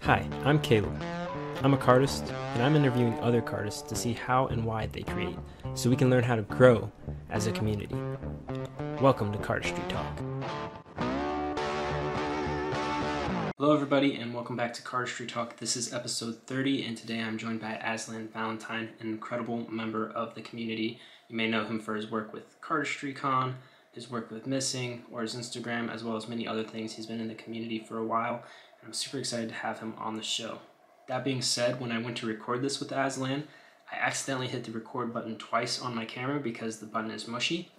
Hi, I'm Caleb. I'm a cardist, and I'm interviewing other cardists to see how and why they create, so we can learn how to grow as a community. Welcome to Cardistry Talk. Hello everybody, and welcome back to Cardistry Talk. This is episode 30, and today I'm joined by Azlan Valentine, an incredible member of the community. You may know him for his work with Cardistry Con, his work with Missing, or his Instagram, as well as many other things. He's been in the community for a while, and I'm super excited to have him on the show. That being said, when I went to record this with Azlan, I accidentally hit the record button twice on my camera because the button is mushy,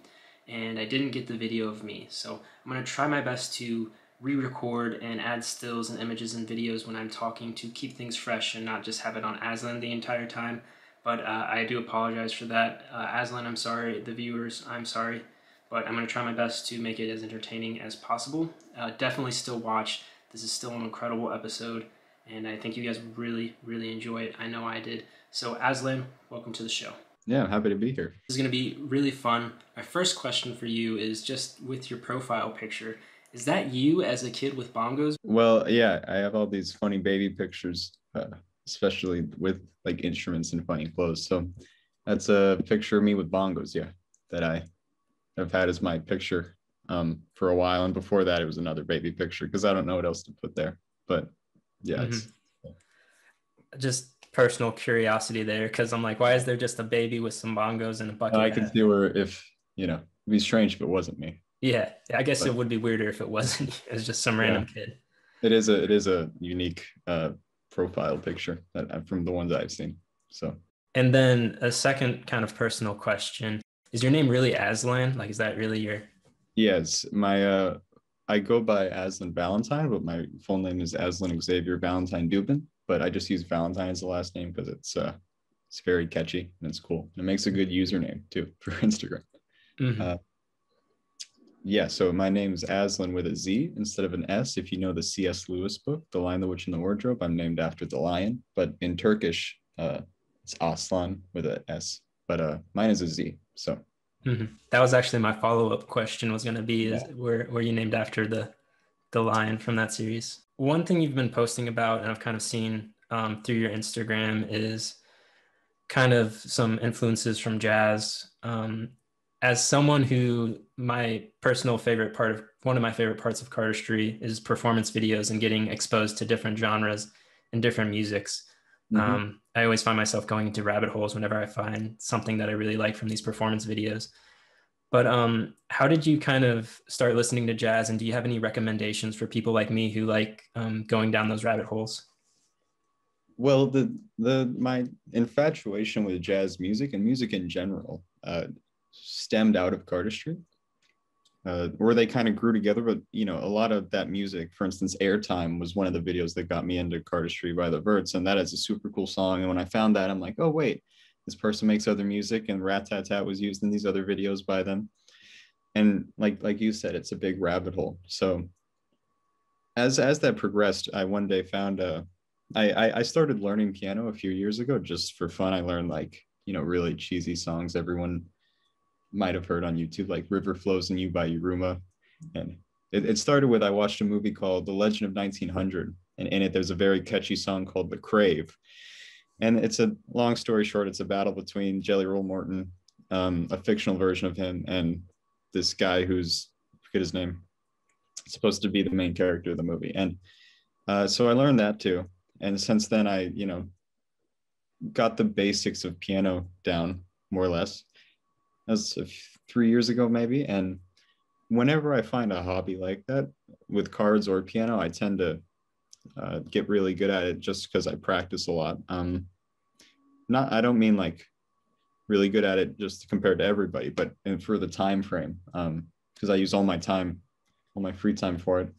and I didn't get the video of me. So I'm going to try my best to re-record and add stills and images and videos when I'm talking to keep things fresh and not just have it on Azlan the entire time. But I do apologize for that. Azlan, I'm sorry. The viewers, I'm sorry. But I'm going to try my best to make it as entertaining as possible. Definitely still watch. This is still an incredible episode, and I think you guys really, really enjoy it. I know I did. So Azlan, welcome to the show. Yeah, I'm happy to be here. This is going to be really fun. My first question for you is just with your profile picture. Is that you as a kid with bongos? Well, yeah, I have all these funny baby pictures, especially with like instruments and funny clothes. So that's a picture of me with bongos, yeah, that I have had as my picture for a while. And before that, it was another baby picture because I don't know what else to put there. But yeah, it's just personal curiosity there, because I'm like, why is there just a baby with some bongos and a bucket I hat? can see where if, it'd be strange if it wasn't me. Yeah, I guess it would be weirder if it wasn't. It's just some random kid. It is a unique profile picture from the ones I've seen. So. And then a second kind of personal question: is your name really Azlan? Like, is that really your? Yes, I go by Azlan Valentine, but my full name is Azlan Xavier Valentine Dubin. But I just use Valentine as the last name because it's very catchy and it's cool. And it makes a good username too for Instagram. Mm-hmm. Yeah, so my name is Azlan with a Z instead of an S. If you know the C.S. Lewis book, The Lion, the Witch, and the Wardrobe, I'm named after the lion. But in Turkish, it's Aslan with an S. But mine is a Z. So that was actually my follow-up question was going to be, were you named after the lion from that series? One thing you've been posting about, and I've kind of seen through your Instagram, is kind of some influences from jazz. As someone who, one of my favorite parts of cardistry is performance videos and getting exposed to different genres and different musics. I always find myself going into rabbit holes whenever I find something that I really like from these performance videos. But how did you kind of start listening to jazz, and do you have any recommendations for people like me who like going down those rabbit holes? Well, my infatuation with jazz music and music in general stemmed out of cardistry, where they kind of grew together. But a lot of that music, for instance, Airtime was one of the videos that got me into Cardistry by the Verts, and that is a super cool song. And when I found that, I'm like, oh wait, this person makes other music, and Rat Tat Tat was used in these other videos by them. And like you said, it's a big rabbit hole. So as that progressed, I one day found I started learning piano a few years ago just for fun. I learned really cheesy songs everyone might have heard on YouTube, like River Flows in You by Yuruma. And it started with, I watched a movie called The Legend of 1900, and in it there's a very catchy song called The Crave. And it's a long story short, it's a battle between Jelly Roll Morton, a fictional version of him, and this guy who's, I forget his name, supposed to be the main character of the movie. And so I learned that too. And since then I, got the basics of piano down more or less. That was 3 years ago, maybe. And whenever I find a hobby like that with cards or piano, I tend to get really good at it just because I practice a lot. I don't mean like really good at it just compared to everybody, but for the time frame, because I use all my free time for it.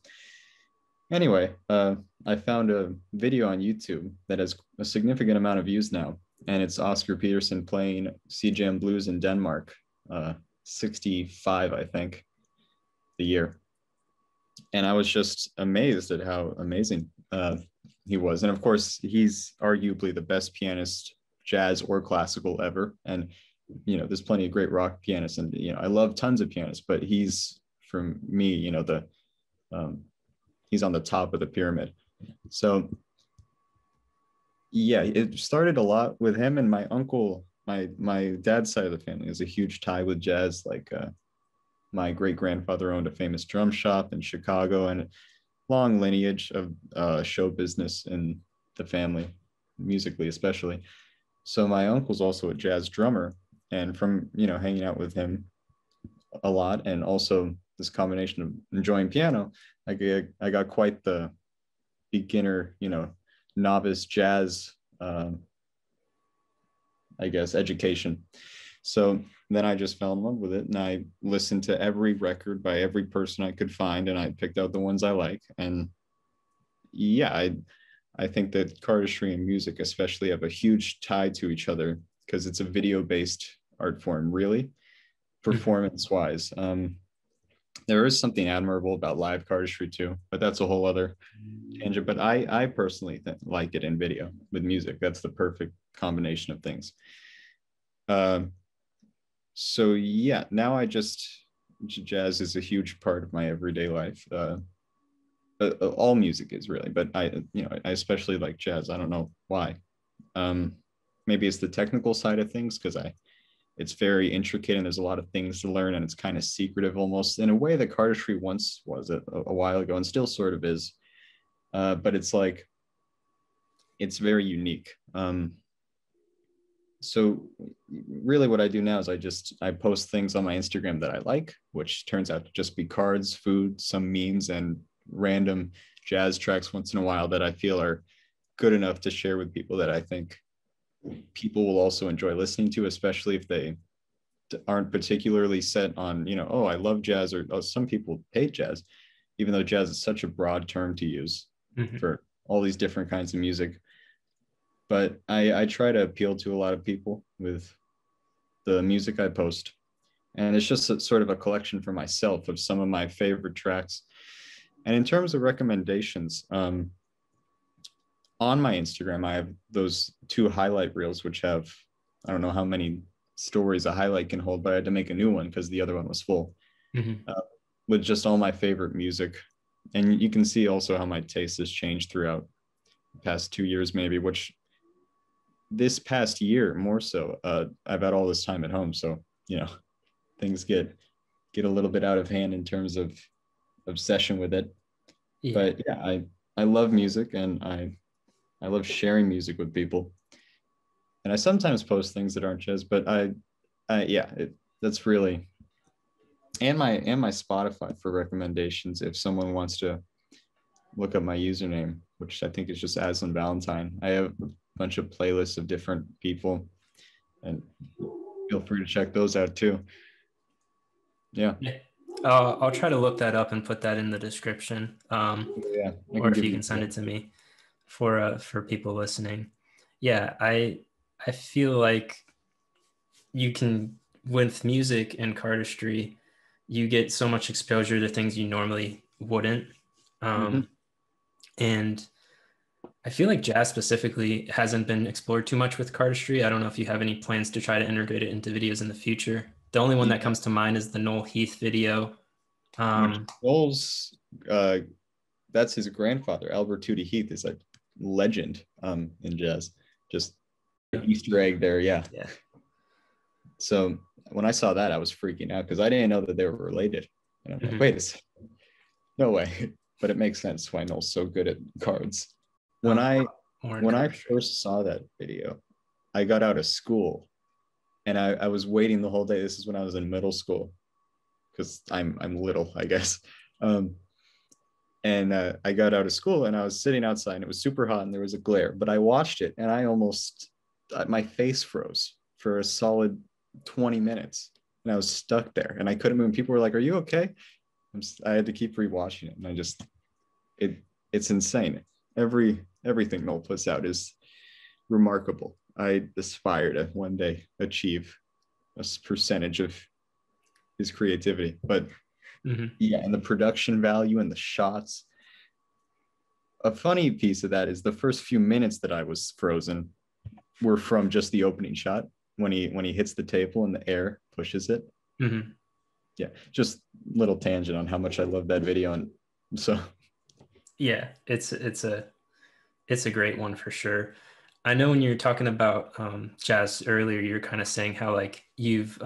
Anyway, I found a video on YouTube that has a significant amount of views now. And it's Oscar Peterson playing C-Jam Blues in Denmark, 65, I think, the year. And I was just amazed at how amazing he was. And of course, he's arguably the best pianist, jazz or classical ever. And, there's plenty of great rock pianists. And, I love tons of pianists, but he's, for me, he's on the top of the pyramid. So yeah, it started a lot with him and my uncle. My dad's side of the family has a huge tie with jazz. Like my great grandfather owned a famous drum shop in Chicago, and long lineage of show business in the family, musically especially. So my uncle's also a jazz drummer, and from hanging out with him a lot, and also this combination of enjoying piano, I got quite the beginner, novice jazz, I guess, education. So then I just fell in love with it, and I listened to every record by every person I could find, and I picked out the ones I like. And yeah, I think that cardistry and music especially have a huge tie to each other because it's a video based art form, really, performance wise. There is something admirable about live cardistry too, but that's a whole other tangent. But I personally like it in video with music. That's the perfect combination of things. So yeah, now jazz is a huge part of my everyday life. All music is really, but I especially like jazz. I don't know why. Maybe it's the technical side of things because it's very intricate and there's a lot of things to learn, and it's kind of secretive almost in a way that cardistry once was a while ago and still sort of is. But it's like it's very unique. So really what I do now is I post things on my Instagram that I like, which turns out to just be cards, food, some memes, and random jazz tracks once in a while that I feel are good enough to share with people that I think people will also enjoy listening to, especially if they aren't particularly set on, oh, I love jazz, or oh, some people hate jazz, even though jazz is such a broad term to use for all these different kinds of music. But I try to appeal to a lot of people with the music I post. And it's just sort of a collection for myself of some of my favorite tracks. And in terms of recommendations, on my Instagram, I have those 2 highlight reels, which have, I don't know how many stories a highlight can hold, but I had to make a new one because the other one was full with just all my favorite music. And you can see also how my taste has changed throughout the past 2 years, maybe, which this past year more so. I've had all this time at home, so things get a little bit out of hand in terms of obsession with it. But yeah, I love music, and I love sharing music with people, and I sometimes post things that aren't jazz, but that's really, and my Spotify for recommendations if someone wants to look up my username, which I think is just Azlan Valentine. I have a bunch of playlists of different people, and feel free to check those out too. Yeah. I'll try to look that up and put that in the description. Yeah. Or if you can send it to me for people listening. Yeah, I feel like you can, with music and cardistry, you get so much exposure to things you normally wouldn't. And I feel like jazz specifically hasn't been explored too much with cardistry. I don't know if you have any plans to try to integrate it into videos in the future. The only one that comes to mind is the Noel Heath video. Noel's, that's his grandfather, Albert Tootie Heath, is a legend in jazz. Just Easter egg there, yeah. So when I saw that, I was freaking out because I didn't know that they were related. And I'm like, wait a second, no way. But it makes sense why Noel's so good at cards. When I first saw that video, I got out of school, and I was waiting the whole day. This is when I was in middle school, because I'm little, I guess. And I got out of school, and I was sitting outside, and it was super hot, and there was a glare. But I watched it, and my face froze for a solid 20 minutes, and I was stuck there, and I couldn't move. People were like, "Are you okay?" I had to keep rewatching it, and it's insane. Everything Noel puts out is remarkable. I aspire to one day achieve a percentage of his creativity, but yeah, and the production value and the shots. A funny piece of that is the first few minutes that I was frozen were from just the opening shot when he hits the table and the air pushes it. Yeah, just little tangent on how much I love that video, and so yeah, it's a great one for sure. I know when you were talking about jazz earlier, you were kind of saying how like you've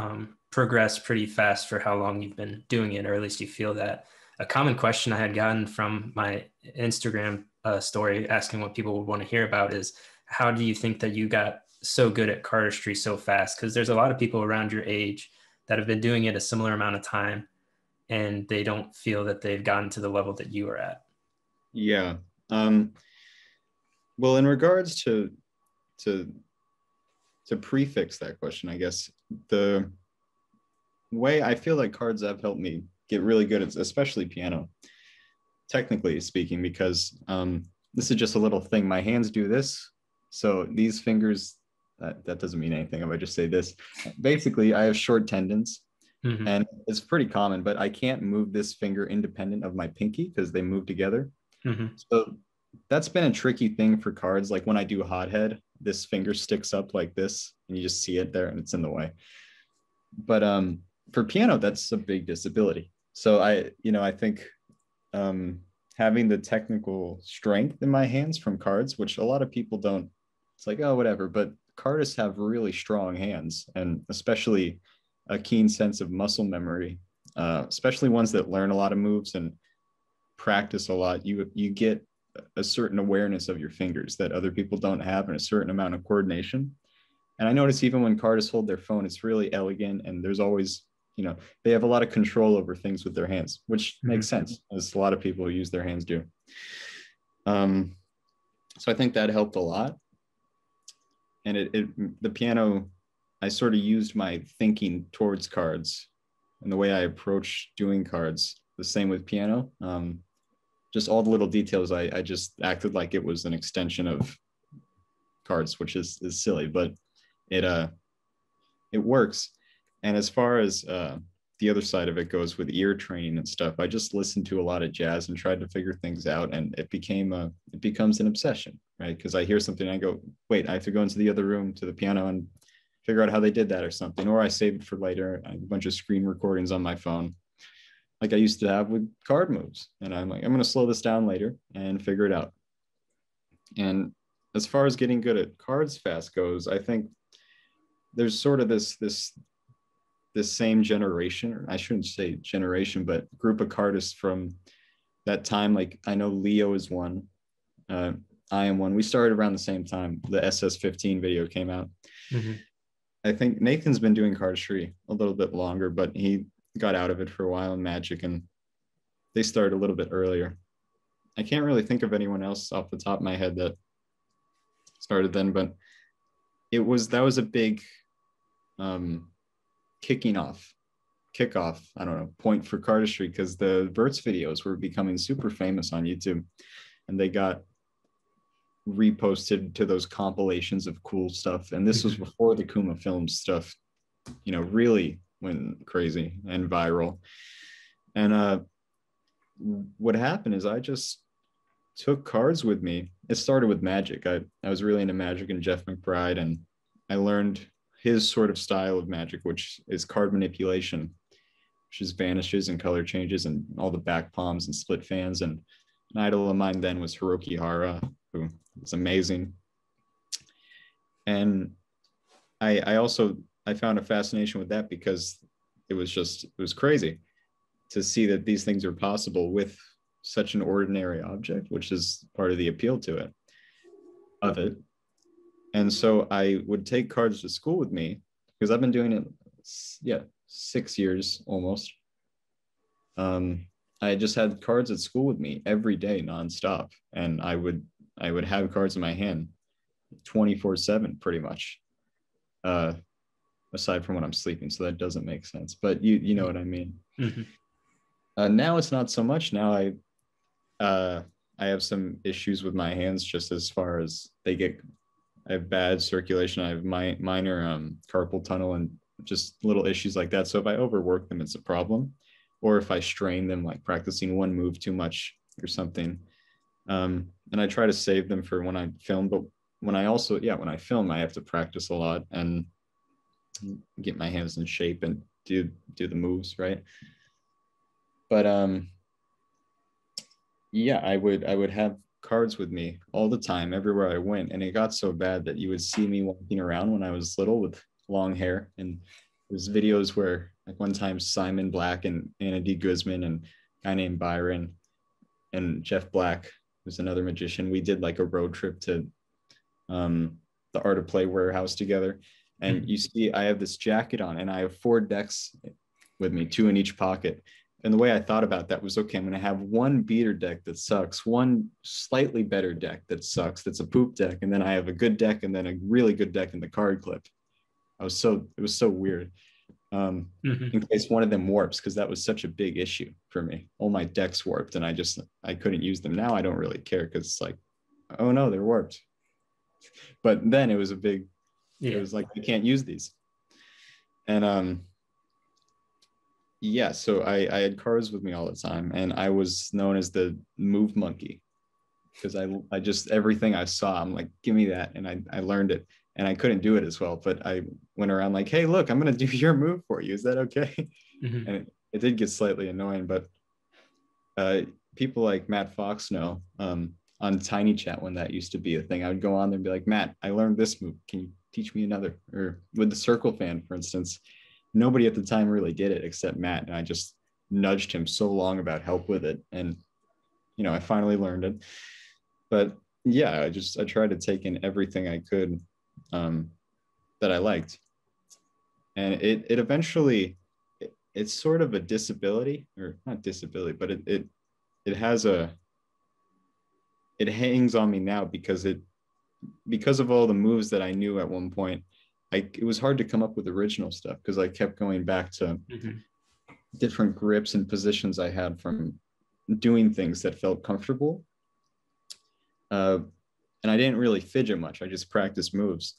progressed pretty fast for how long you've been doing it, or at least you feel that. A common question I had gotten from my Instagram story asking what people would want to hear about is how do you think that you got so good at cardistry so fast? Because there's a lot of people around your age that have been doing it a similar amount of time and they don't feel that they've gotten to the level that you are at. Yeah. Um, well, in regards to to prefix that question, I guess the way I feel like cards have helped me get really good at, especially piano, technically speaking, because this is just a little thing. My hands do this, so these fingers. That doesn't mean anything if I just say this. Basically, I have short tendons, Mm-hmm. and it's pretty common, but I can't move this finger independent of my pinky because they move together. Mm-hmm. So that's been a tricky thing for cards. Like when I do hothead, this finger sticks up like this, and you just see it there, and it's in the way. But for piano, that's a big disability. So I think um, having the technical strength in my hands from cards, which a lot of people don't. It's like, oh, whatever. But cardists have really strong hands, and especially a keen sense of muscle memory, especially ones that learn a lot of moves and practice a lot. You get a certain awareness of your fingers that other people don't have, and a certain amount of coordination. And I notice even when cardists hold their phone, it's really elegant, and there's always, they have a lot of control over things with their hands, which Mm-hmm. makes sense, as a lot of people who use their hands do. Um, so I think that helped a lot. And the piano, I sort of used my thinking towards cards and the way I approach doing cards, the same with piano. Just all the little details, I just acted like it was an extension of cards, which is silly, but it it works. And as far as the other side of it goes with ear training and stuff, I just listened to a lot of jazz and tried to figure things out, and it becomes an obsession, right? Because I hear something and I go, wait, I have to go into the other room to the piano and figure out how they did that or something, or I save it for later. I have a bunch of screen recordings on my phone, like I used to have with card moves, and I'm like, I'm going to slow this down later and figure it out. And as far as getting good at cards fast goes, I think there's sort of this same generation, or I shouldn't say generation, but group of cardists from that time. Like I know Leo is one. I am one. We started around the same time the SS15 video came out. Mm-hmm. I think Nathan's been doing cardistry a little bit longer, but he got out of it for a while in Magic, and they started a little bit earlier. I can't really think of anyone else off the top of my head that started then, but that was a big kickoff, I don't know, point for cardistry, because the Verts videos were becoming super famous on YouTube, and they got reposted to those compilations of cool stuff. And this was before the Kuma Films stuff, really went crazy and viral. And what happened is I just took cards with me. It started with Magic. I was really into Magic and Jeff McBride, and I learned his sort of style of Magic, which is card manipulation, which is vanishes and color changes and all the back palms and split fans. And an idol of mine then was Hiroki Hara, who was amazing. And I found a fascination with that because it was crazy to see that these things are possible with such an ordinary object, which is part of the appeal of it. And so I would take cards to school with me because I've been doing it, 6 years almost. I just had cards at school with me every day nonstop, and I would have cards in my hand 24/7 pretty much, aside from when I'm sleeping. So that doesn't make sense, but you know what I mean. Mm-hmm. Now it's not so much. Now I have some issues with my hands, just as far as I have bad circulation. I have minor carpal tunnel and just little issues like that. So if I overwork them, it's a problem. Or if I strain them, like practicing one move too much or something. And I try to save them for when I film. But when I film, I have to practice a lot and get my hands in shape and do the moves, right? But I would have cards with me all the time, everywhere I went. And it got so bad that you would see me walking around when I was little with long hair. And there's videos where, like, one time Simon Black and Anna D. Guzman and a guy named Byron and Jeff Black, who's another magician, we did like a road trip to the Art of Play warehouse together. And you see, I have this jacket on and I have 4 decks with me, 2 in each pocket. And the way I thought about that was, okay, I'm going to have one beater deck that sucks, one slightly better deck that sucks, that's a poop deck, and then I have a good deck and then a really good deck in the card clip. It was so weird. In case one of them warps, because that was such a big issue for me. All my decks warped and I couldn't use them. Now I don't really care because it's like, oh no, they're warped. But then it was a big, it was like, I can't use these. And yeah, so I had cards with me all the time, and I was known as the move monkey because I just, everything I saw, I'm like, give me that. And I learned it, and I couldn't do it as well, but I went around like, hey, look, I'm going to do your move for you. Is that okay? And it did get slightly annoying, but people like Matt Fox know, on Tiny Chat, when that used to be a thing, I would go on there and be like, Matt, I learned this move. Can you teach me another? Or with the circle fan, for instance, nobody at the time really did it except Matt. And I just nudged him so long about help with it. And, you know, I finally learned it. But yeah, I tried to take in everything I could that I liked. And it eventually, it's sort of a disability, or not disability, but it has it hangs on me now because of all the moves that I knew at one point. It was hard to come up with original stuff because I kept going back to different grips and positions I had from doing things that felt comfortable. And I didn't really fidget much. I just practiced moves.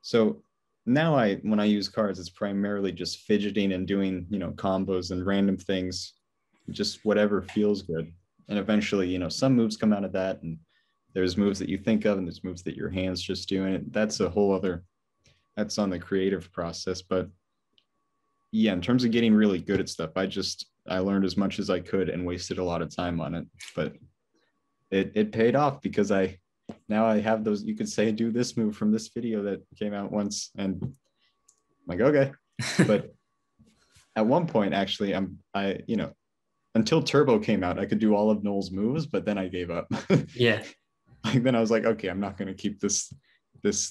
So now when I use cards, it's primarily just fidgeting and doing, you know, combos and random things, just whatever feels good. And eventually, you know, some moves come out of that, and there's moves that you think of and there's moves that your hands just do. And that's a whole other, that's on the creative process. But yeah, in terms of getting really good at stuff, I learned as much as I could and wasted a lot of time on it. But it paid off because now I have those, you could say, do this move from this video that came out once, and I'm like, okay. But at one point, actually, you know, until Turbo came out, I could do all of Noel's moves, but then I gave up. Yeah. Like, then I was like, okay, I'm not going to keep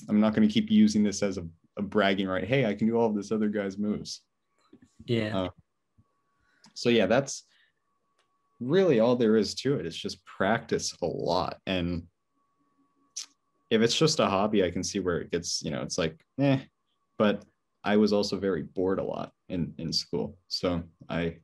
I'm not going to keep using this as a bragging right. Hey, I can do all of this other guy's moves. Yeah. So yeah, that's really all there is to it. It's just practice a lot. And if it's just a hobby, I can see where it gets, you know, it's like, but I was also very bored a lot in school. So I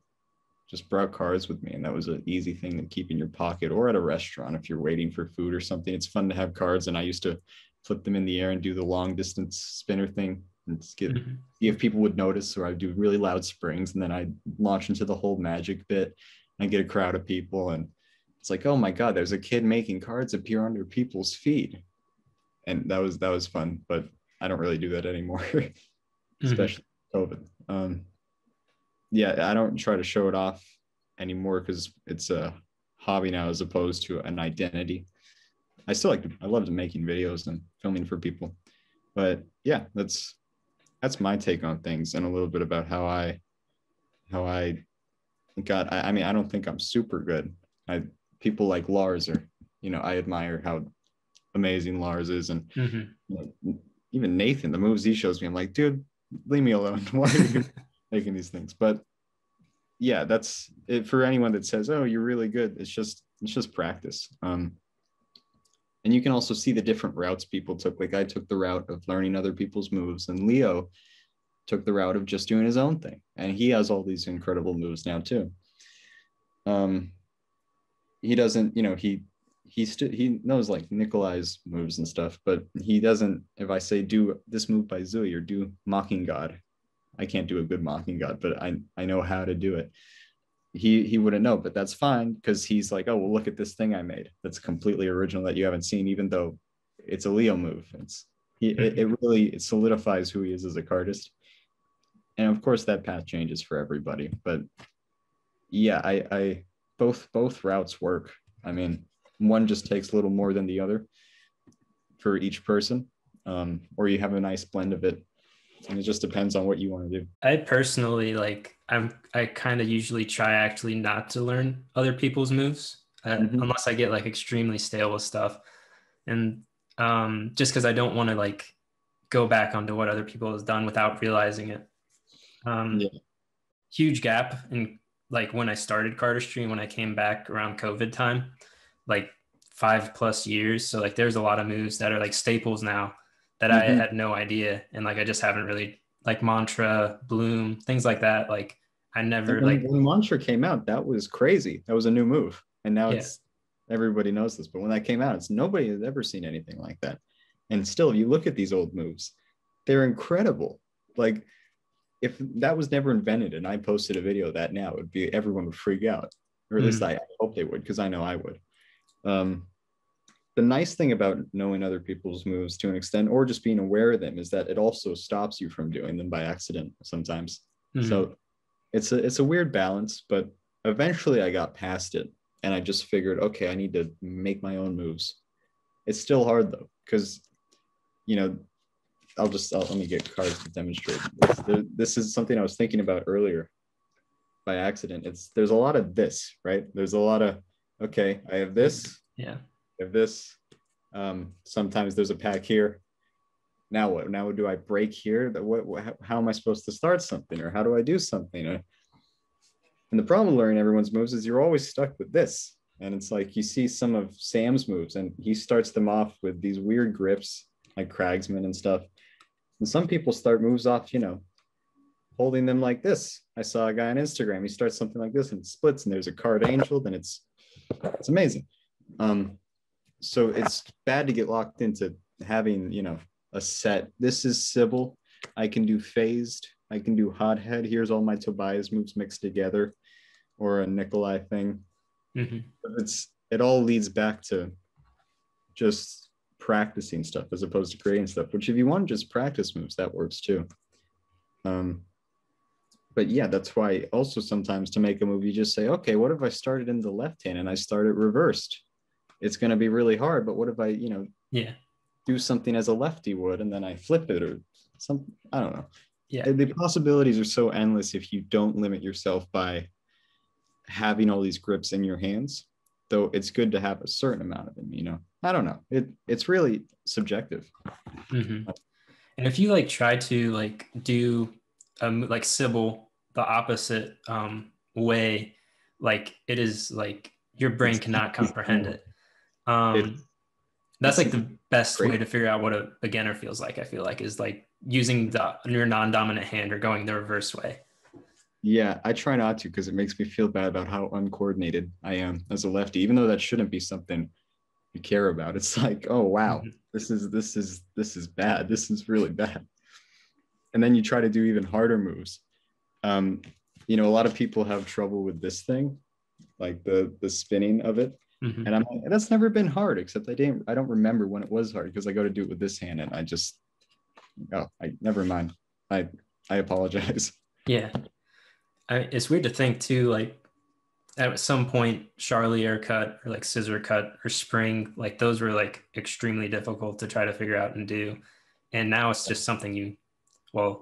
just brought cards with me, and that was an easy thing to keep in your pocket, or at a restaurant if you're waiting for food or something. It's fun to have cards, and I used to flip them in the air and do the long distance spinner thing and see if people would notice. Or I'd do really loud springs, and then I'd launch into the whole magic bit and get a crowd of people, and it's like, oh my god, there's a kid making cards appear under people's feet. And that was fun, but I don't really do that anymore, especially COVID. Yeah, I don't try to show it off anymore because it's a hobby now as opposed to an identity. I love making videos and filming for people. But yeah, that's my take on things, and a little bit about how I got, I mean, I don't think I'm super good. People like Lars are, you know, I admire how amazing Lars is. And you know, even Nathan, the moves he shows me, I'm like, dude, leave me alone. Why are you making these things? But yeah, that's it. For anyone that says, oh, you're really good, it's just practice. And you can also see the different routes people took. Like, I took the route of learning other people's moves, and Leo took the route of just doing his own thing, and he has all these incredible moves now too. He doesn't, you know, he knows like Nikolai's moves and stuff, but he doesn't. If I say do this move by Zui or do Mocking God, I can't do a good Mocking God, but I know how to do it. He wouldn't know, but that's fine, because he's like, oh, well, look at this thing I made that's completely original that you haven't seen, even though it's a Leo move. It solidifies who he is as a cardist. And of course that path changes for everybody, but yeah, I both routes work. I mean, one just takes a little more than the other for each person, or you have a nice blend of it, and it just depends on what you want to do. I personally I kind of usually try actually not to learn other people's moves unless I get like extremely stale with stuff, and just because I don't want to like go back onto what other people has done without realizing it. Yeah. Huge gap in like when I started cardistry and when I came back around COVID time, like 5+ years. So like there's a lot of moves that are like staples now that I had no idea, and like I just haven't really, like mantra, bloom, things like that. Like I never when mantra came out, that was crazy. That was a new move, and now yeah. it's everybody knows this. But when that came out, it's nobody has ever seen anything like that. And still, if you look at these old moves, they're incredible. Like if that was never invented and I posted a video of that now, it would be everyone would freak out, or at least I hope they would, because I know I would. The nice thing about knowing other people's moves to an extent, or just being aware of them, is that it also stops you from doing them by accident sometimes. So it's a weird balance, but eventually I got past it and I just figured, okay, I need to make my own moves. It's still hard though, because let me get cards to demonstrate this is something I was thinking about earlier by accident. There's a lot of this, right? There's a lot of, okay, I have this, yeah, I have this. Sometimes there's a pack here. Now what? Now do I break here? How am I supposed to start something, or how do I do something? And the problem with learning everyone's moves is you're always stuck with this. And it's like you see some of Sam's moves, and he starts them off with these weird grips, like Kragsman and stuff. And some people start moves off, holding them like this. I saw a guy on Instagram. He starts something like this and it splits, and there's a card angel, then it's amazing. So it's bad to get locked into having, a set. This is Sybil. I can do phased. I can do hothead. Here's all my Tobias moves mixed together, or a Nikolai thing. It all leads back to just practicing stuff as opposed to creating stuff, which if you want to just practice moves, that works too. But yeah, that's why also sometimes to make a move, you just say, okay, what if I started in the left hand and I started reversed? It's going to be really hard, but what if I, do something as a lefty would, and then I flip it, or something, I don't know. Yeah. The possibilities are so endless if you don't limit yourself by having all these grips in your hands, though it's good to have a certain amount of them, I don't know. It's really subjective. And if you like try to like do like Sybil the opposite way, like it is like your brain cannot comprehend it. That's like the best way to figure out what a beginner feels like, I feel like, is like using your non-dominant hand or going the reverse way. Yeah, I try not to, because it makes me feel bad about how uncoordinated I am as a lefty, even though that shouldn't be something you care about. It's like, oh wow, this is bad. This is really bad. And then you try to do even harder moves. A lot of people have trouble with this thing, like the spinning of it. And I'm like, that's never been hard, except I don't remember when it was hard, because I go to do it with this hand and never mind. I apologize. Yeah. It's weird to think too, like at some point, Charlier cut or like scissor cut or spring, like those were like extremely difficult to try to figure out and do. And now it's just something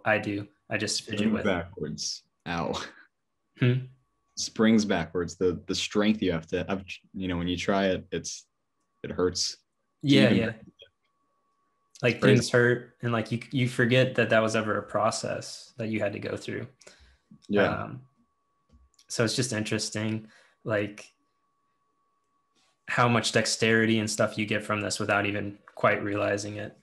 I do. I just fidget with. Backwards. Ow. Springs backwards. The strength you have to have, when you try it, it hurts. Yeah. Like things hurt, and like you forget that was ever a process that you had to go through. Yeah. So it's just interesting, like how much dexterity and stuff you get from this without even quite realizing it.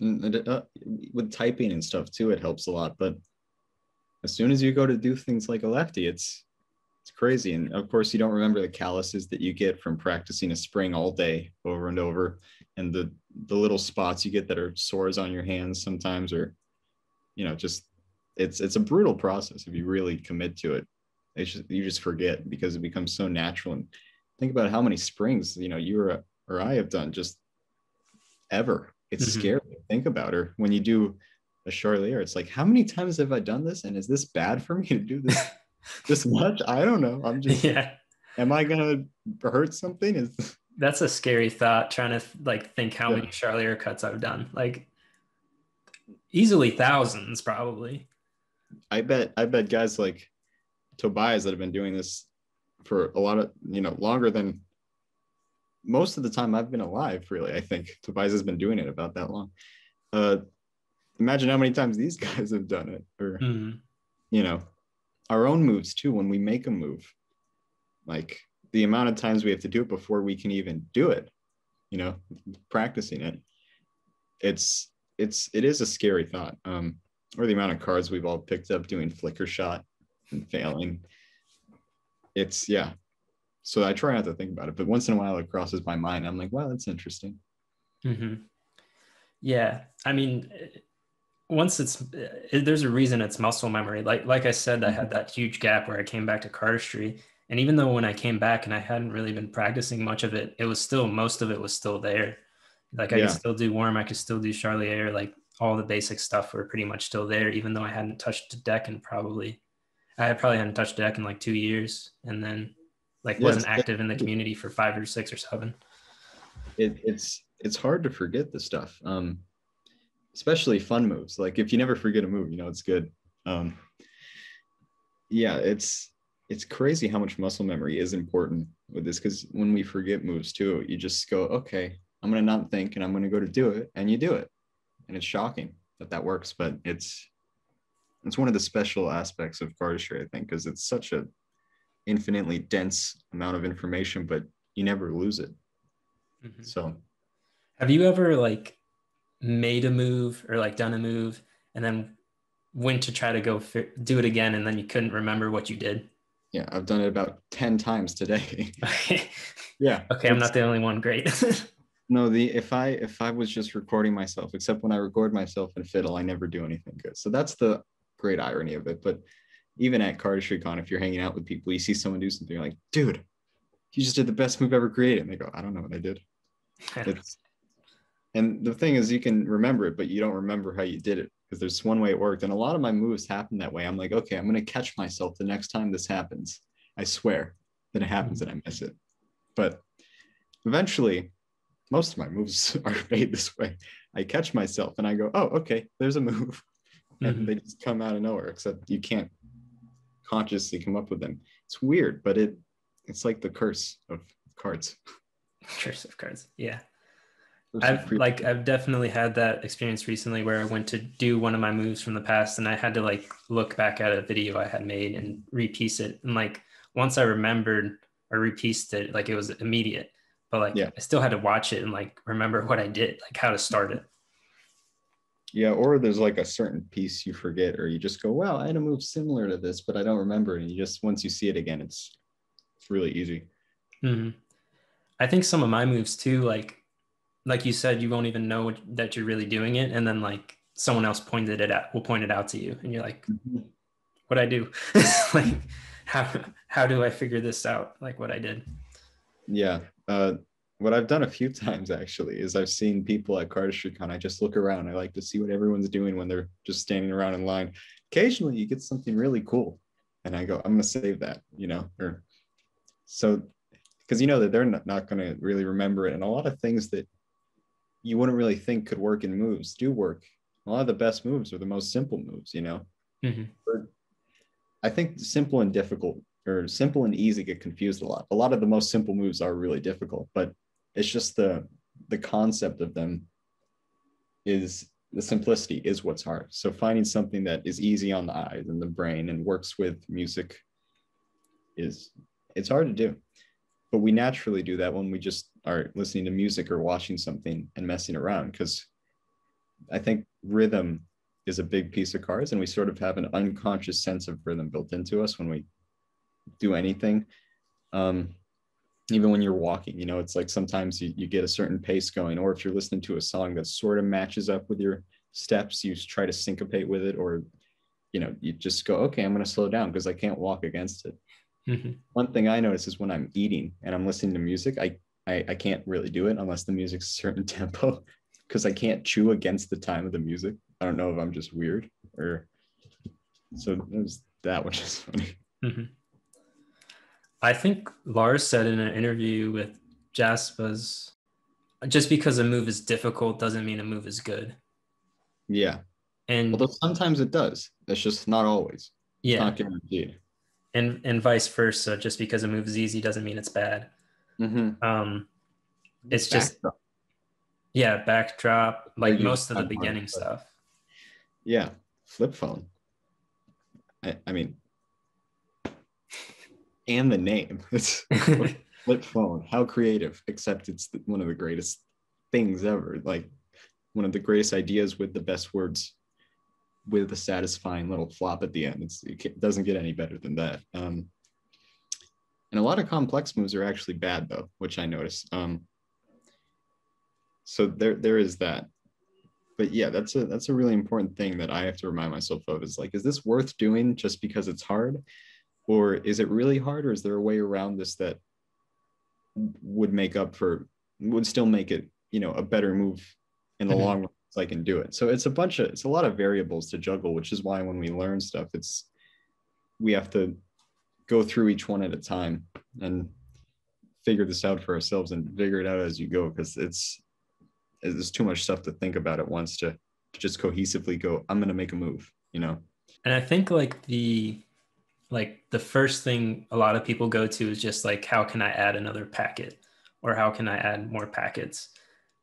With typing and stuff too, it helps a lot. But as soon as you go to do things like a lefty, it's crazy. And of course, you don't remember the calluses that you get from practicing a spring all day over and over, and the little spots you get that are sores on your hands sometimes, or just it's a brutal process if you really commit to it. You just forget, because it becomes so natural. And think about how many springs you or I have done just ever. It's scary to think about. Or when you do a Charlier, it's like, how many times have I done this, and is this bad for me to do this this much? I don't know. I'm just Am I gonna hurt something? That's a scary thought, trying to like think how Yeah. many Charlier cuts I've done. Like easily thousands, probably. I bet guys like Tobias that have been doing this for a lot of, longer than most of the time I've been alive, really. I think Tobias has been doing it about that long. Uh, Imagine how many times these guys have done it, or, Mm. you know, our own moves too, when we make a move, like the amount of times we have to do it before we can even do it, you know, practicing it. It is a scary thought. Or the amount of cards we've all picked up doing flicker shot and failing. It's yeah. So I try not to think about it, but once in a while it crosses my mind. I'm like, wow, that's interesting. Mm-hmm. Yeah, I mean, once there's a reason it's muscle memory. Like I said, I had that huge gap where I came back to cardistry, and even though when I came back and I hadn't really been practicing much of it, it was still most of it was still there. Like I could Yeah. still do worm, I could still do Charlier, like all the basic stuff were pretty much still there, even though I hadn't touched a deck in I probably hadn't touched a deck in like 2 years, and then like wasn't Yes. active in the community for 5 or 6 or 7. It's hard to forget the stuff. Especially fun moves. Like if you never forget a move, it's good. Um, yeah, it's crazy how much muscle memory is important with this, because when we forget moves too, you just go, okay, I'm gonna not think and I'm gonna go to do it, and you do it, and it's shocking that works. But it's one of the special aspects of cardistry, I think, because it's such a infinitely dense amount of information, but you never lose it. Mm-hmm. So Have you ever like made a move or like done a move and then went to try to go do it again and then you couldn't remember what you did? yeah, I've done it about 10 times today. Okay. Yeah. Okay, I'm not the only one. Great. No, the if I was just recording myself, except when I record myself in fiddle, I never do anything good. So that's the great irony of it. But even at CardistryCon, if you're hanging out with people, you see someone do something, you're like, dude, you just did the best move ever created. And they go, I don't know what I did. It's and the thing is, you can remember it, but you don't remember how you did it, because there's one way it worked. And a lot of my moves happen that way. I'm like, okay, I'm gonna catch myself the next time this happens. I swear. Then it happens and I miss it. But eventually, most of my moves are made this way. I catch myself and I go, oh, okay, there's a move. And Mm-hmm. they just come out of nowhere, except you can't consciously come up with them. It's weird, but it's like the curse of cards. Curse of cards. Yeah. Curse of I've definitely had that experience recently where I went to do one of my moves from the past and I had to like look back at a video I had made and repiece it. And like once I remembered or repieced it, like it was immediate. But like yeah. I still had to watch it and like remember what I did, like how to start it. Yeah, or there's like a certain piece you forget, or you just go, wow, I had a move similar to this, but I don't remember. And you just, once you see it again, it's really easy. Mm-hmm. I think some of my moves too, like you said, you won't even know that you're really doing it, and then like someone else will point it out to you, and you're like, Mhm. "What I do? Like, how do I figure this out? Like what I did?" Yeah. What I've done a few times actually is I've seen people at CardistryCon. I just look around. I like to see what everyone's doing when they're just standing around in line. Occasionally you get something really cool. And I go, I'm going to save that, or so, because that they're not going to really remember it. And a lot of things that you wouldn't really think could work in moves do work. A lot of the best moves are the most simple moves, Mm-hmm. I think simple and difficult, or simple and easy, get confused a lot. A lot of the most simple moves are really difficult, but it's just the concept of them is the simplicity is what's hard. So finding something that is easy on the eyes and the brain and works with music it's hard to do. But we naturally do that when we just are listening to music or watching something and messing around, because I think rhythm is a big piece of cards, and we sort of have an unconscious sense of rhythm built into us when we do anything. Even when you're walking, it's like sometimes you get a certain pace going, or if you're listening to a song that sort of matches up with your steps, you try to syncopate with it, or you just go, okay, I'm going to slow down because I can't walk against it. Mm-hmm. One thing I notice is when I'm eating and I'm listening to music, I can't really do it unless the music's a certain tempo, because I can't chew against the time of the music. I don't know if I'm just weird, or so that, which is funny. Mm-hmm. I think Lars said in an interview with Jaspas, just because a move is difficult doesn't mean a move is good. Yeah. And Although sometimes it does. That's just not always. It's yeah, not guaranteed. and vice versa. Just because a move is easy doesn't mean it's bad. Mm-hmm. Um, it's just Backdrop. yeah, backdrop, like Argues most of the kind of hard, beginning but stuff. yeah, flip phone. I mean, and the name. It's flip phone. How creative, except it's one of the greatest things ever. Like one of the greatest ideas with the best words with a satisfying little flop at the end. It doesn't get any better than that. And a lot of complex moves are actually bad though, which I noticed. So there is that. But yeah, that's a really important thing that I have to remind myself of is like, is this worth doing just because it's hard? Or is it really hard? Or is there a way around this that would still make it, a better move in the long run so I can do it. So it's a lot of variables to juggle, which is why when we learn stuff, we have to go through each one at a time and figure this out for ourselves and figure it out as you go, because there's too much stuff to think about at once to just cohesively go, I'm going to make a move. And I think like the first thing a lot of people go to is just like, how can I add another packet, or how can I add more packets?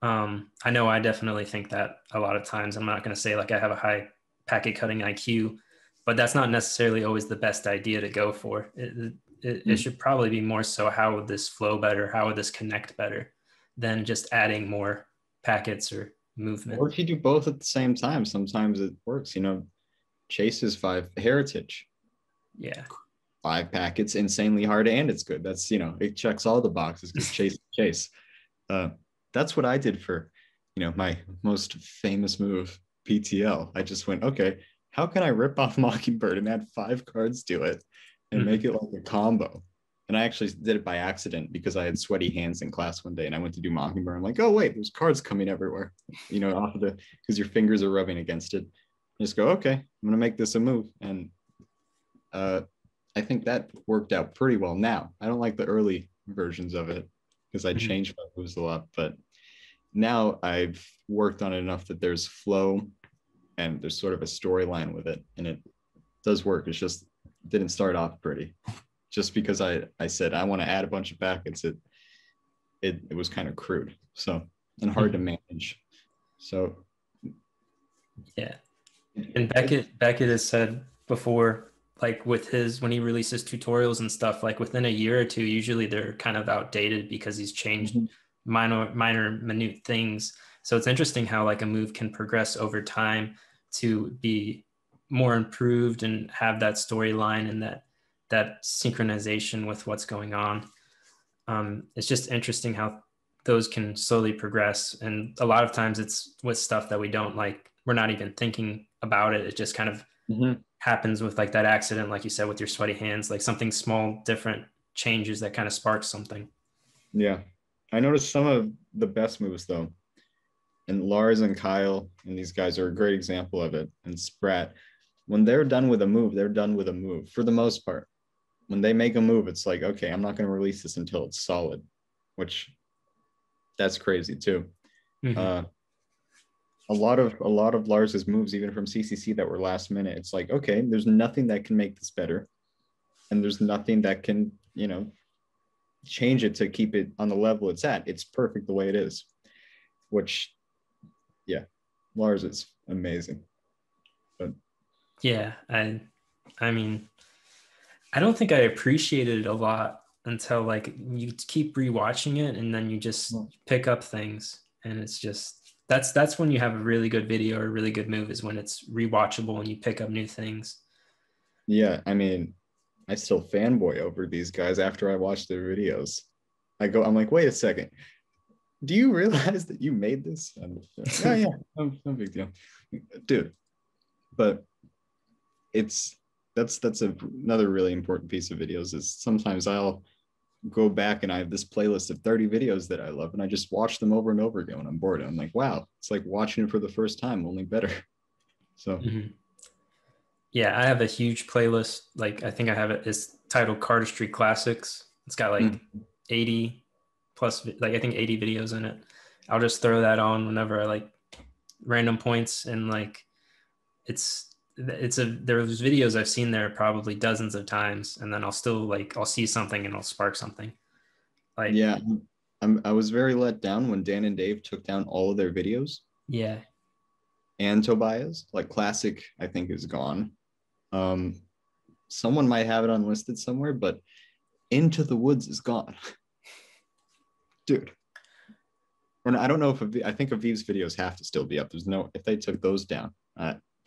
I know I definitely think that a lot of times. I'm not going to say like I have a high packet cutting IQ, but that's not necessarily always the best idea to go for. It should probably be more so, how would this flow better? How would this connect better than just adding more packets or movement? Or if you do both at the same time, sometimes it works. Chase's 5 heritage, Yeah. 5 packets, insanely hard, and it's good. That's it checks all the boxes because chase. That's what I did for my most famous move, PTL. I just went, okay, how can I rip off Mockingbird and add 5 cards to it and make it like a combo? And I actually did it by accident because I had sweaty hands in class one day and I went to do Mockingbird. I'm like, oh wait, there's cards coming everywhere, off of because your fingers are rubbing against it. Just go, okay, I'm gonna make this a move. And I think that worked out pretty well. Now I don't like the early versions of it because I changed my moves a lot, but now I've worked on it enough that there's flow and there's sort of a storyline with it, and it does work. It's just didn't start off pretty. Just because I said I want to add a bunch of packets, it was kind of crude, so, and hard to manage. So yeah. And Beckett has said before, like with when he releases tutorials and stuff, like within a year or two, usually they're kind of outdated because he's changed minor minute things. So it's interesting how like a move can progress over time to be more improved and have that storyline and that synchronization with what's going on. It's just interesting how those can slowly progress. And a lot of times it's with stuff that we don't like, we're not even thinking about it. It just kind of happens with like that accident, like you said, with your sweaty hands, like something small, different changes that kind of sparks something. Yeah. I noticed some of the best moves though. And Lars and Kyle and these guys are a great example of it. And Sprat, when they're done with a move, they're done with a move for the most part. When they make a move, it's like, okay, I'm not going to release this until it's solid, which that's crazy too. A lot of Lars's moves, even from CCC, that were last minute, it's like, okay, there's nothing that can make this better, and there's nothing that can change it to keep it on the level it's at. It's perfect the way it is, which, yeah, Lars is amazing. But yeah, I mean, I don't think I appreciated it a lot until like you keep rewatching it and then you just pick up things, and it's just that's when you have a really good video or a really good move, is when it's rewatchable and you pick up new things. Yeah, I mean, I still fanboy over these guys after I watch their videos. I'm like, wait a second, do you realize that you made this? Yeah, no big deal, dude. But that's another really important piece of videos, is sometimes I'll go back and I have this playlist of 30 videos that I love and I just watch them over and over again when I'm bored. I'm like, wow, it's like watching it for the first time, only better. So yeah, I have a huge playlist. Like I think I have it's titled Cardistry Classics, It's got like 80 plus, like I think 80 videos in it. I'll just throw that on whenever I like random points, and like there's videos I've seen there probably dozens of times, and then I'll see something and I'll spark something. Like Yeah, I was very let down when Dan and Dave took down all of their videos. Yeah. And Tobias, like classic, I think is gone. Someone might have it unlisted somewhere, but Into the Woods is gone. Dude. And I don't know if I think Aviv's videos have to still be up. If they took those down.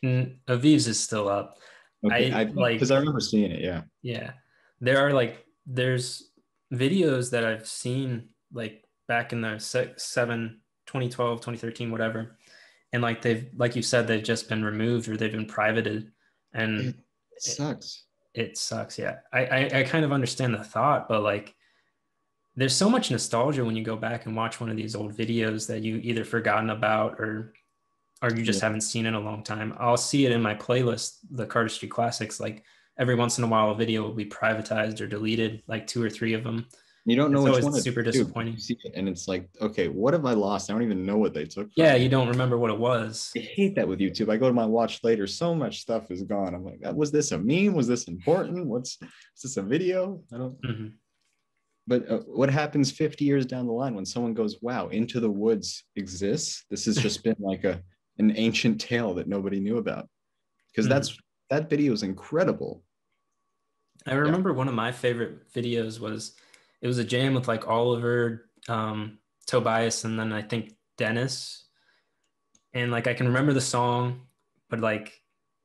Aviv's is still up. Okay, because I remember seeing it. Yeah. Yeah. There's videos that I've seen like back in the 2012, 2013, whatever. And like like you said, they've just been removed or they've been privated. And it sucks. It sucks. Yeah. I kind of understand the thought, but like, there's so much nostalgia when you go back and watch one of these old videos that you either forgotten about or you just haven't seen in a long time. I'll see it in my playlist, the Cardistry Classics. Like every once in a while, a video will be privatized or deleted, like 2 or 3 of them. You don't know which one. It's super disappointing. You see it and it's like, okay, what have I lost? I don't even know what they took. Yeah, you don't remember what it was. I hate that with YouTube. I go to my watch later, so much stuff is gone. I'm like, was this a meme? Was this important? is this a video? I don't. Mm-hmm. But what happens 50 years down the line when someone goes, wow, Into the Woods exists? This has just been like an ancient tale that nobody knew about. Because that video is incredible. I remember one of my favorite videos was a jam with like Oliver, Tobias, and then I think Dennis. And like I can remember the song, but like,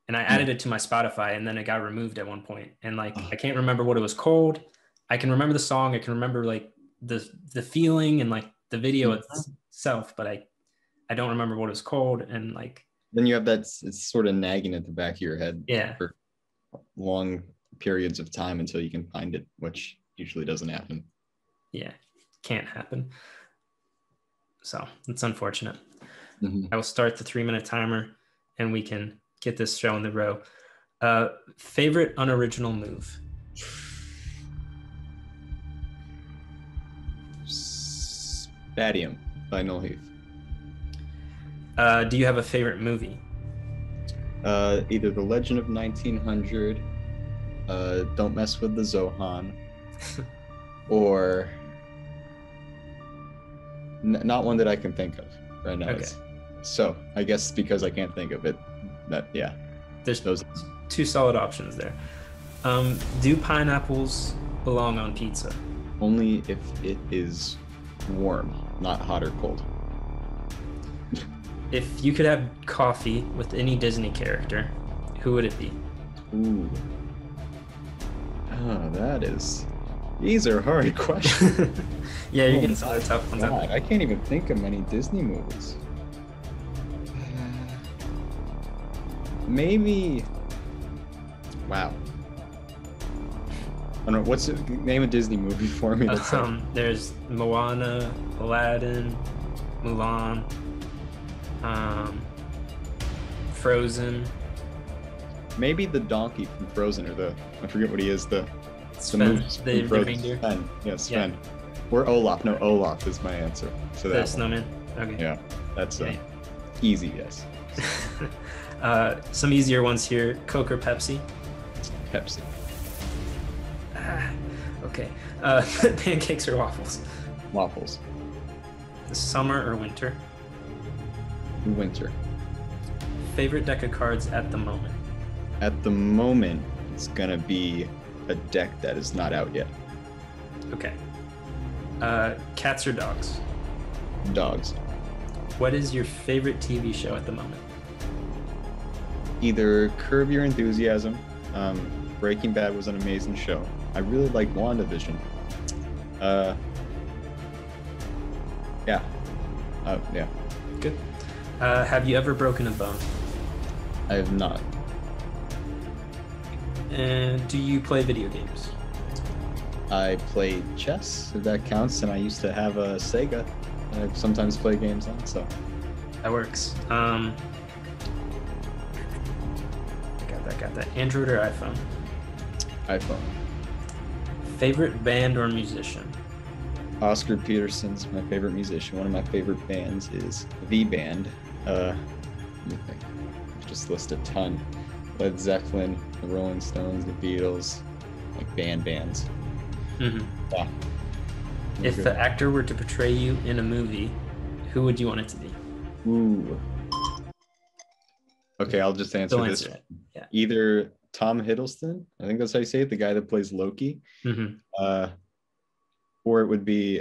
and I added it to my Spotify, and then it got removed at one point. And like I can't remember what it was called. I can remember the song. I can remember like the feeling and like the video itself, but I don't remember what it was called. And like then you have that, it's sort of nagging at the back of your head for long periods of time until you can find it, which usually doesn't happen. Yeah, can't happen. So it's unfortunate. Mm-hmm. I will start the 3-minute timer and we can get this show in the row. Favorite unoriginal move? Spadium by Noel Heath. Do you have a favorite movie? Either The Legend of 1900, Don't Mess with the Zohan, or not one that I can think of right now. Okay. So I guess because I can't think of it, there's those 2 solid options there. Do pineapples belong on pizza? Only if it is warm, not hot or cold. If you could have coffee with any Disney character, who would it be? Ooh. These are hard questions. Yeah, you're getting some of the tough ones. I can't even think of many Disney movies. Maybe. Wow. I don't know. What's the name of Disney movie for me? There's Moana, Aladdin, Mulan, Frozen. Maybe the donkey from Frozen, or I forget what he is. The reindeer. Sven. Yeah, Sven. Yeah. Or Olaf. No, Olaf is my answer. So the snowman. Okay. Yeah, that's easy. Yes. Some easier ones here: Coke or Pepsi? Pepsi. Okay. Pancakes or waffles? Waffles. Summer or winter? Winter. Favorite deck of cards at the moment? At the moment, it's gonna be a deck that is not out yet. Okay. Cats or dogs? Dogs. What is your favorite TV show at the moment? Either Curb Your Enthusiasm. Breaking Bad was an amazing show. I really like WandaVision. Yeah. Good. Have you ever broken a bone? I have not. And do you play video games? I play chess, if that counts, and I used to have a Sega that I sometimes play games on, so. That works. Got that. Android or iPhone? iPhone. Favorite band or musician? Oscar Peterson's my favorite musician. One of my favorite bands is The Band. Let me think. Just list a ton. Led Zeppelin, the Rolling Stones, the Beatles, like bands. Mm-hmm. Yeah. If the actor were to portray you in a movie, who would you want it to be? Ooh. Okay, I'll just answer this. Yeah. Either Tom Hiddleston, I think that's how you say it, the guy that plays Loki, or it would be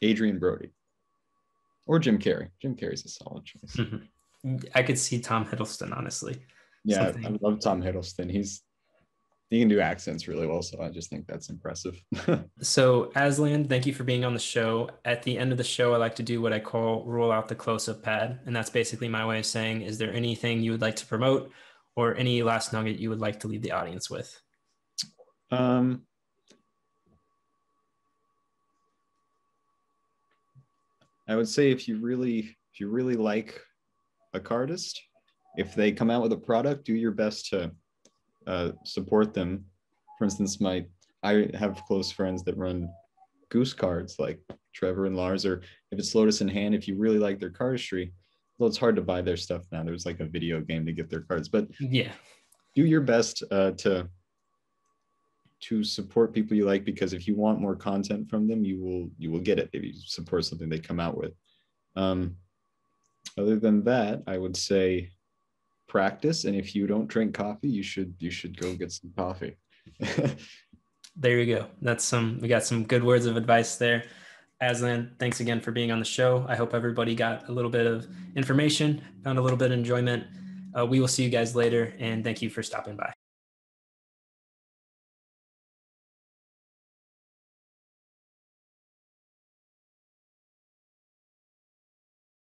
Adrian Brody or Jim Carrey. Jim Carrey's a solid choice. I could see Tom Hiddleston, honestly. Yeah, I love Tom Hiddleston. He can do accents really well, so I just think that's impressive. So, Azlan, thank you for being on the show. At the end of the show, I like to do what I call roll out the close-up pad, and that's basically my way of saying, is there anything you would like to promote or any last nugget you would like to leave the audience with? I would say if you really like a cardist, if they come out with a product, do your best to support them. For instance, I have close friends that run Goose cards, like Trevor and Lars, or if it's Lotus in Hand, if you really like their cardistry, well, it's hard to buy their stuff now. There's like a video game to get their cards, but yeah, do your best to support people you like, because if you want more content from them, you will get it if you support something they come out with. Other than that, I would say practice, and if you don't drink coffee, you should go get some coffee. There you go. We got some good words of advice there. Azlan, thanks again for being on the show. I hope everybody got a little bit of information, found a little bit of enjoyment. We will see you guys later, and thank you for stopping by.